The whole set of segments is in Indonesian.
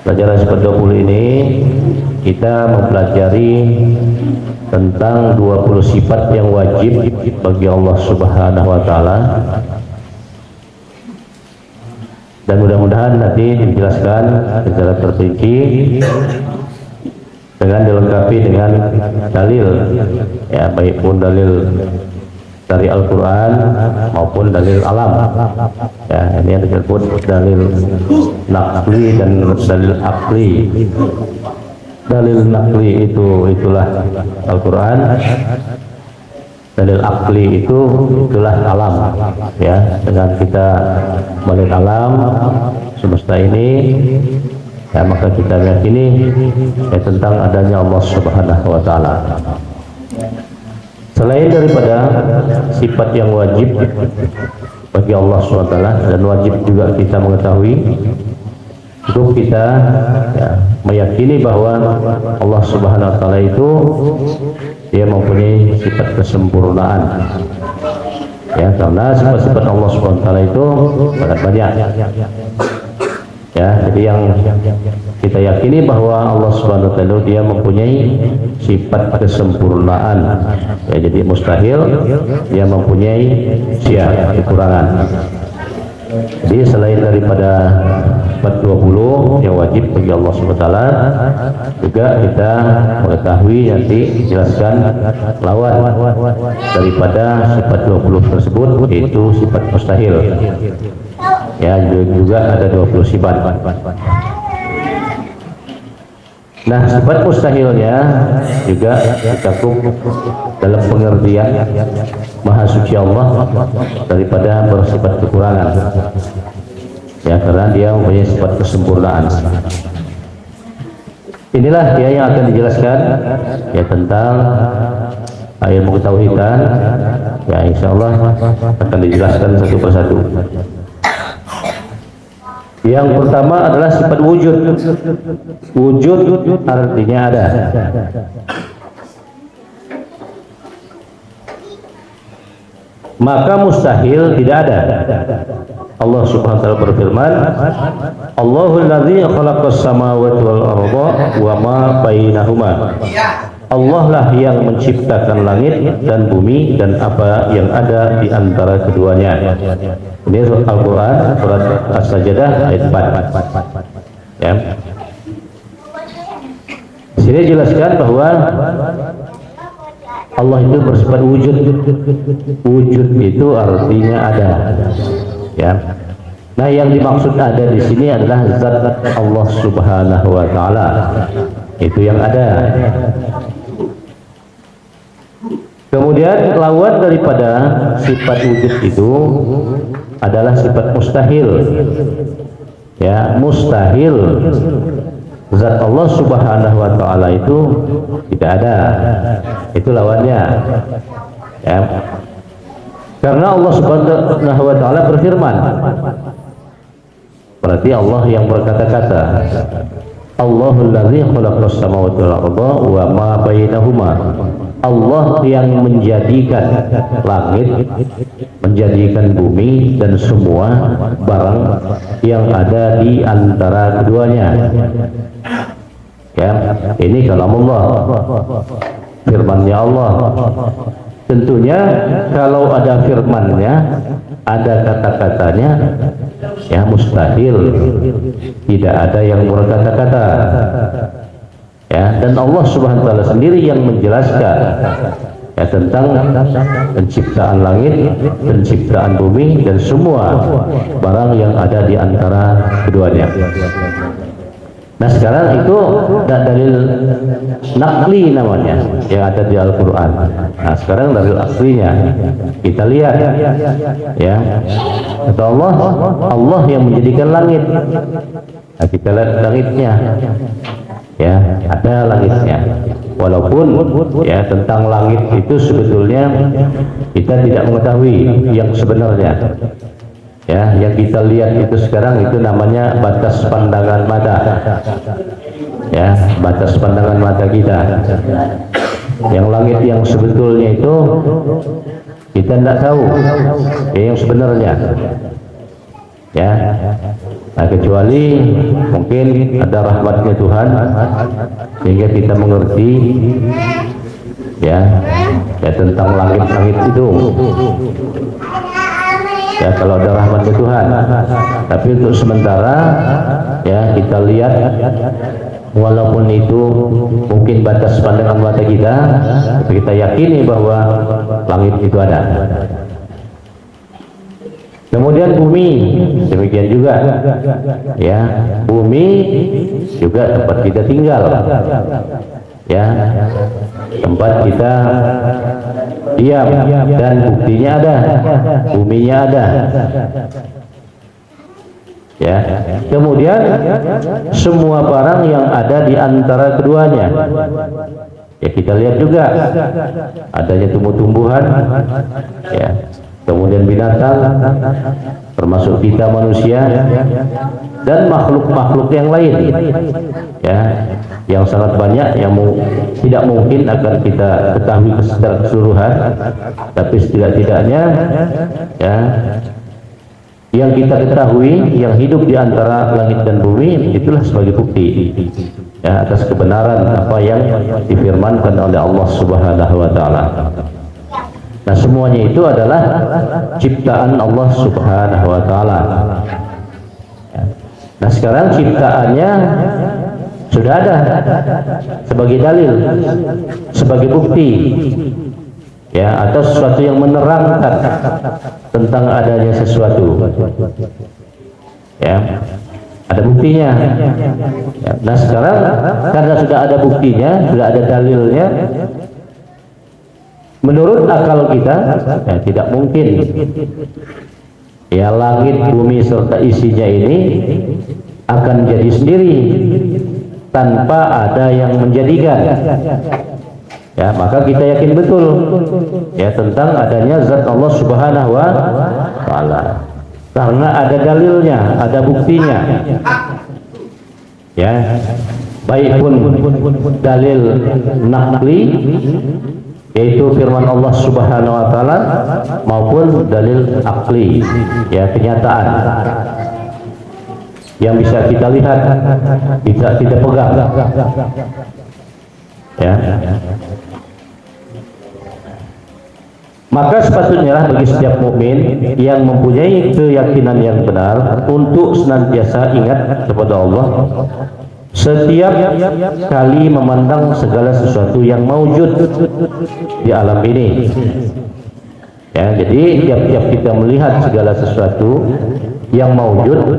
Pelajaran sifat 20 ini kita mempelajari tentang 20 sifat yang wajib bagi Allah Subhanahu wa taala, dan mudah-mudahan nanti dijelaskan secara terperinci dengan dilengkapi dengan dalil, ya, baik pun dalil dari Al-Quran maupun dalil alam, ya, ini yang disebut dalil naqli dan dalil akli. Dalil naqli itulah Al-Quran, dalil akli itulah alam, ya, dengan kita melihat alam semesta ini, ya, maka kita meyakini, ya, tentang adanya Allah Subhanahu wa taala. Selain daripada sifat yang wajib bagi Allah SWT, dan wajib juga kita mengetahui, untuk kita, ya, meyakini bahwa Allah Subhanahu wa taala itu dia mempunyai sifat kesempurnaan, ya, karena sifat-sifat Allah Subhanahu wa taala itu sangat banyak, ya. Jadi yang kita yakini bahwa Allah Subhanahu wa taala dia mempunyai sifat kesempurnaan, ya, jadi mustahil dia mempunyai kekurangan. Jadi selain daripada 20 yang wajib bagi Allah Subhanahu wa taala, juga kita mengetahui nanti dijelaskan lawan daripada sifat 20 tersebut, yaitu sifat mustahil, ya, juga ada 20 sifat. Nah, sifat mustahilnya juga dicakup dalam pengertian Maha Suci Allah daripada bersifat kekurangan, ya, karena dia mempunyai sifat kesempurnaan. Inilah dia yang akan dijelaskan, ya, tentang ilmu ketauhidan, ya, insya Allah akan dijelaskan satu persatu. Yang pertama adalah sifat wujud. Wujud artinya ada. Maka mustahil tidak ada. Allah Subhanahu wa taala berfirman, Allahul ladzi khalaqas samawati wal arda wa ma bainahuma. Allah lah yang menciptakan langit dan bumi dan apa yang ada di antara keduanya. Ini surat Al-Quran, surat As-Sajdah ayat 4. Ya. Di sini dijelaskan bahwa Allah itu bersifat wujud. Wujud itu artinya ada. Ya. Nah, yang dimaksud ada di sini adalah zat Allah Subhanahu wa taala. Itu yang ada. Kemudian lawan daripada sifat wujud itu adalah sifat mustahil. Ya, mustahil. Zat Allah Subhanahu wa taala itu tidak ada. Itu lawannya. Ya. Karena Allah Subhanahu wa taala berfirman. Berarti Allah yang berkata-kata. Allahul ladzi khalaqas samawati wal arda wa ma bainahuma. Allah yang menjadikan langit, menjadikan bumi dan semua barang yang ada di antara keduanya. Ya, ini kalamullah, firman-Nya Allah. Tentunya kalau ada firman-Nya, ada kata-katanya, ya, mustahil tidak ada yang berkata-kata. Ya, dan Allah Subhanahu wa taala sendiri yang menjelaskan, ya, tentang penciptaan langit, penciptaan bumi dan semua barang yang ada di antara keduanya. Nah, sekarang itu dalil naqli namanya yang ada di Al-Quran. Nah, sekarang dalil aslinya kita lihat, ya, kata Allah, Allah yang menjadikan langit. Nah, kita lihat langitnya, ya, ada langitnya. Walaupun, ya, tentang langit itu sebetulnya kita tidak mengetahui yang sebenarnya. Ya, yang kita lihat itu sekarang itu namanya batas pandangan mata. ya, batas pandangan mata kita. Yang langit yang sebetulnya itu kita tidak tahu, yang sebenarnya, ya. Nah, kecuali mungkin ada rahmatnya Tuhan sehingga kita mengerti, ya tentang langit-langit itu. Ya, kalau ada rahmatnya Tuhan. Tapi untuk sementara, ya kita lihat, walaupun itu mungkin batas pandangan mata kita, tapi kita yakini bahwa langit itu ada. Kemudian bumi, demikian juga, ya, bumi juga tempat kita tinggal, ya, tempat kita diam, dan buktinya ada, buminya ada, ya. Kemudian semua barang yang ada di antara keduanya, ya kita lihat juga adanya tumbuh-tumbuhan, ya, kemudian binatang, termasuk kita manusia dan makhluk-makhluk yang lain, ya, yang sangat banyak yang tidak mungkin akan kita ketahui secara keseluruhan, tapi setidak-tidaknya, ya, yang kita ketahui yang hidup di antara langit dan bumi itulah sebagai bukti, ya, atas kebenaran apa yang difirmankan oleh Allah Subhanahu wa taala. Nah, semuanya itu adalah ciptaan Allah Subhanahu wa taala. Nah, sekarang ciptaannya sudah ada sebagai dalil, sebagai bukti, ya, atau sesuatu yang menerangkan tentang adanya sesuatu, ya, ada buktinya, ya. Nah, sekarang karena sudah ada buktinya, sudah ada dalilnya, menurut akal kita, ya, tidak mungkin, ya, langit, bumi serta isinya ini akan jadi sendiri tanpa ada yang menjadikan. Ya, maka kita yakin betul, ya, tentang adanya zat Allah Subhanahu wa taala. Karena ada dalilnya, ada buktinya. Ya, baik pun dalil naqli, yaitu firman Allah Subhanahu wa taala, maupun dalil akli, ya, kenyataan yang bisa kita lihat, bisa kita pegang, ya. Maka sepatutnya lah bagi setiap mukmin yang mempunyai keyakinan yang benar untuk senantiasa ingat kepada Allah setiap kali memandang segala sesuatu yang maujud di alam ini, ya. Jadi tiap-tiap kita melihat segala sesuatu yang maujud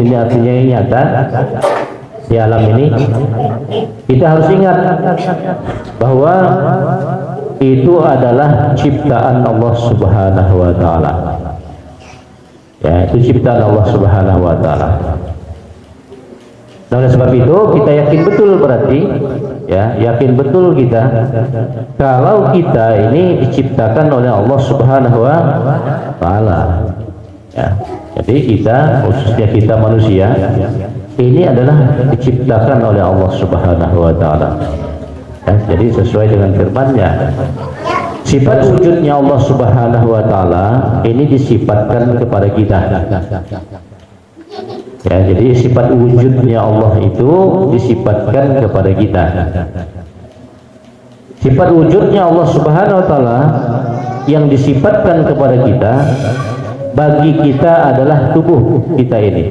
ini artinya nyata di alam ini, kita harus ingat bahwa itu adalah ciptaan Allah Subhanahu wa taala, ya, itu ciptaan Allah Subhanahu wa taala. Nah, oleh sebab itu kita yakin betul, berarti, ya, yakin betul kita kalau kita ini diciptakan oleh Allah Subhanahu wa taala, ya. Jadi kita, khususnya kita manusia, ini adalah diciptakan oleh Allah Subhanahu wa taala, ya. Jadi sesuai dengan firman-Nya, sifat wujudnya Allah Subhanahu wa taala ini disifatkan kepada kita, ya. Jadi sifat wujudnya Allah itu disifatkan kepada kita. Sifat wujudnya Allah Subhanahu wa taala yang disifatkan kepada kita, bagi kita adalah tubuh kita ini,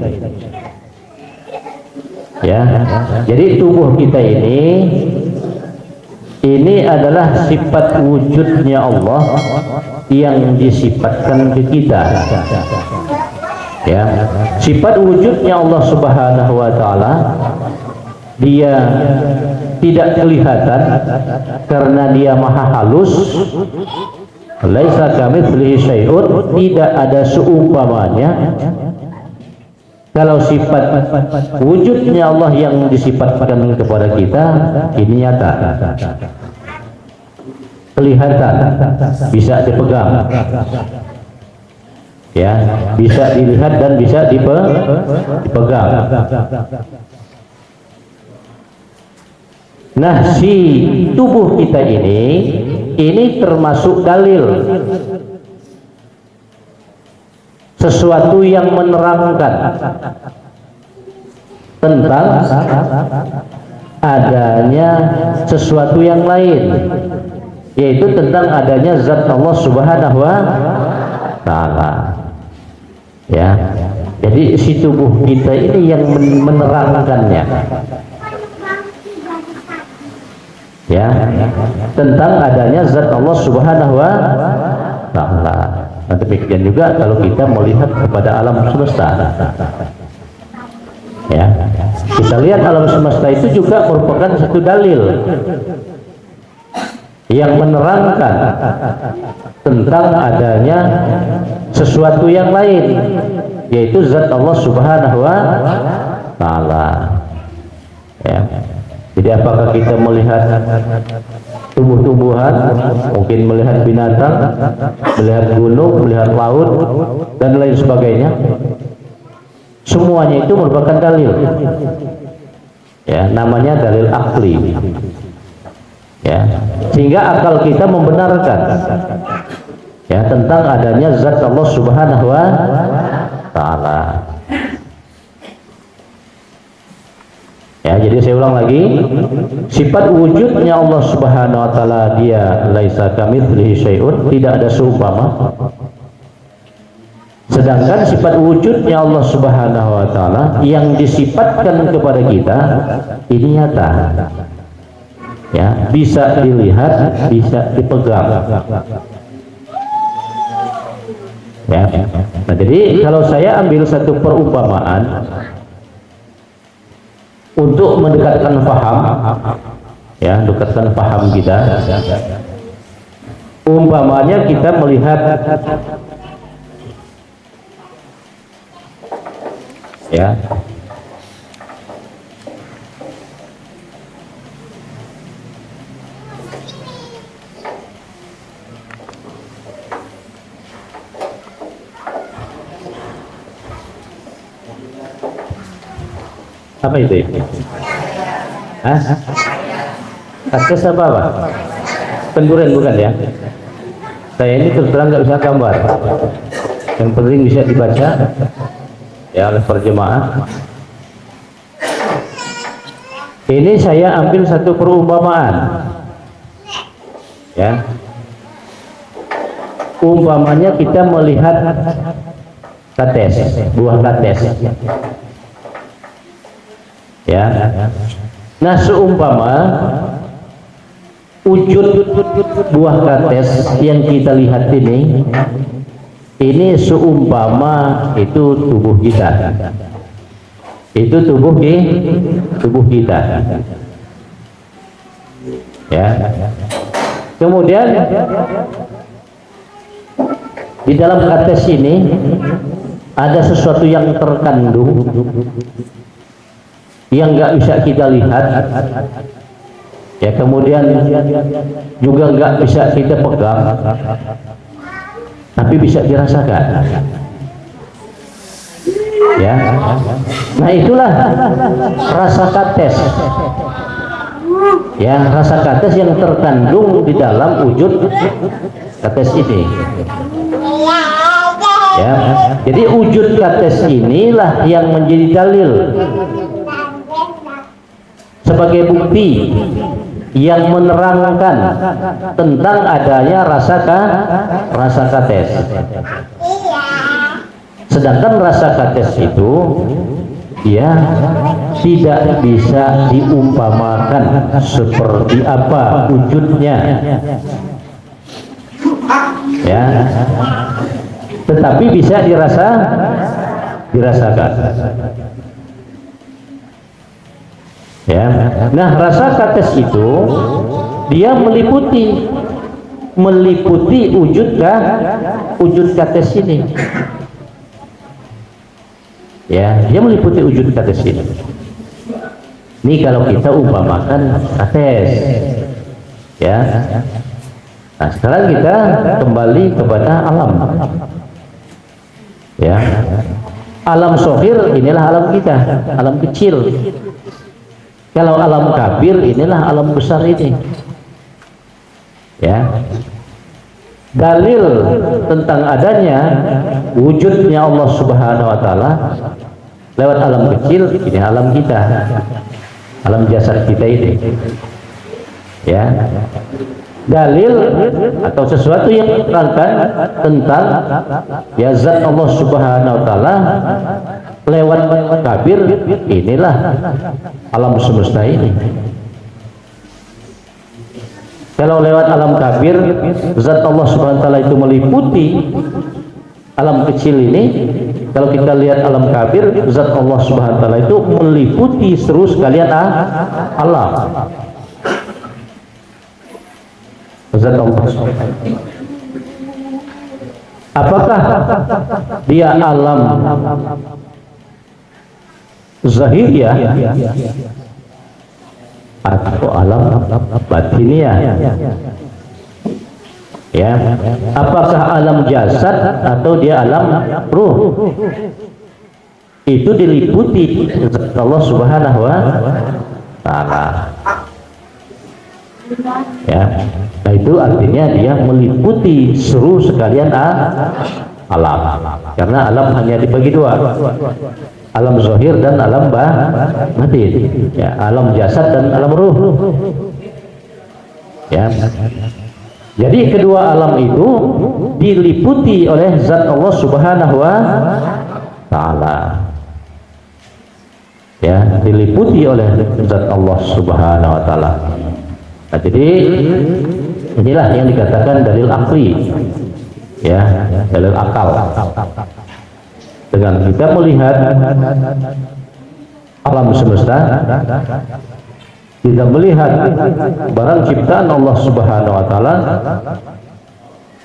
ya. Jadi tubuh kita ini adalah sifat wujudnya Allah yang disifatkan ke kita, ya. Sifat wujudnya Allah Subhanahu wa taala, dia tidak kelihatan karena dia maha halus. Laisa kamitslihi syai'un, tidak ada seumpamanya. Kalau sifat wujudnya Allah yang disifatkan kepada kita ini nyata, kelihatan, bisa dipegang, ya, bisa dilihat dan bisa dipegang. Nah, si tubuh kita ini termasuk dalil, sesuatu yang menerangkan tentang adanya sesuatu yang lain, yaitu tentang adanya zat Allah Subhanahu wa Ta'ala. Ya, jadi si tubuh kita ini yang menerangkannya, ya, tentang adanya zat Allah Subhanahu wa Ta'ala. Nah, demikian juga kalau kita melihat kepada alam semesta, ya, kita lihat alam semesta itu juga merupakan satu dalil yang menerangkan tentang adanya sesuatu yang lain, yaitu zat Allah Subhanahu wa Ta'ala. Ya. Jadi apakah kita melihat tumbuh-tumbuhan, mungkin melihat binatang, melihat gunung, melihat laut, dan lain sebagainya, semuanya itu merupakan dalil, ya, namanya dalil akli, ya, sehingga akal kita membenarkan, ya, tentang adanya zat Allah Subhanahu wa Ta'ala. Ya, jadi saya ulang lagi, sifat wujudnya Allah Subhanahu wa Ta'ala, dia laisa kamitslihi syai'un, tidak ada seumpama. Sedangkan sifat wujudnya Allah Subhanahu wa Ta'ala yang disifatkan kepada kita ini nyata, ya, bisa dilihat, bisa dipegang, ya. Nah, jadi kalau saya ambil satu perumpamaan untuk mendekatkan paham, ya, mendekatkan paham kita, umpamanya kita melihat, ya, apa itu? Hah? Kates apa? Penduren bukan, ya? Saya ini terus terang nggak bisa gambar. Yang penting bisa dibaca, ya, oleh perjemaah. Ini saya ambil satu perumpamaan, ya. Umpamanya kita melihat kates, buah kates, ya. Nah, seumpama wujud buah kates yang kita lihat ini seumpama itu tubuh kita, itu tubuh kita, ya. Kemudian di dalam kates ini ada sesuatu yang terkandung yang nggak bisa kita lihat, ya, kemudian juga nggak bisa kita pegang, tapi bisa dirasakan, ya. Nah, itulah rasa kates, ya, rasa kates yang terkandung di dalam wujud kates ini, ya. Jadi wujud kates inilah yang menjadi dalil sebagai bukti yang menerangkan tentang adanya rasa kates. Sedangkan rasa kates itu, ya, tidak bisa diumpamakan seperti apa wujudnya, ya, tetapi bisa dirasakan. Ya. Nah, rasa kates itu dia meliputi wujud kates ini, ya, dia meliputi wujud kates ini. Ini kalau kita umpamakan kates, ya. Nah, sekarang kita kembali kepada alam, ya. Alam sohir inilah alam kita, alam kecil, Kalau alam kabir, inilah alam besar ini. Ya. Dalil tentang adanya wujudnya Allah Subhanahu wa taala lewat alam kecil, ini alam kita. Alam jasad kita ini. Ya. Dalil atau sesuatu yang menerangkan tentang ya zat Allah Subhanahu wa taala lewat kabir, inilah alam semesta ini. Kalau lewat alam kabir, zat Allah Subhanahu wa taala itu meliputi alam kecil ini. Kalau kita lihat alam kabir, zat Allah Subhanahu wa taala itu meliputi seluruh sekalian alam. Zat Allah. Apakah dia alam zahiriyah atau alam batiniyah? Ya, apakah alam jasad atau dia alam ruh? Itu diliputi Allah Subhanahu wa taala. Ya, nah itu artinya dia meliputi seluruh sekalian alam. Karena alam hanya dibagi dua, alam zahir dan alam batin. Ya, alam jasad dan alam ruh. Ya. Jadi kedua alam itu diliputi oleh zat Allah Subhanahu wa taala. Ya, diliputi oleh zat Allah Subhanahu wa taala. Nah, jadi inilah yang dikatakan dalil akli, ya, dalil akal. Dengan kita melihat alam semesta, kita melihat barang ciptaan Allah Subhanahu wa taala,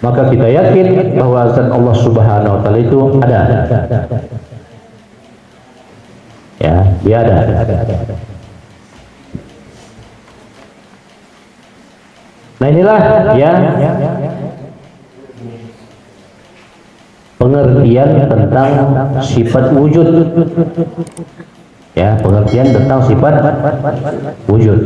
maka kita yakin bahwa zat Allah Subhanahu wa taala itu ada. Ya, dia ada. Nah, inilah ya pengertian tentang sifat wujud. Ya, pengertian tentang sifat wujud.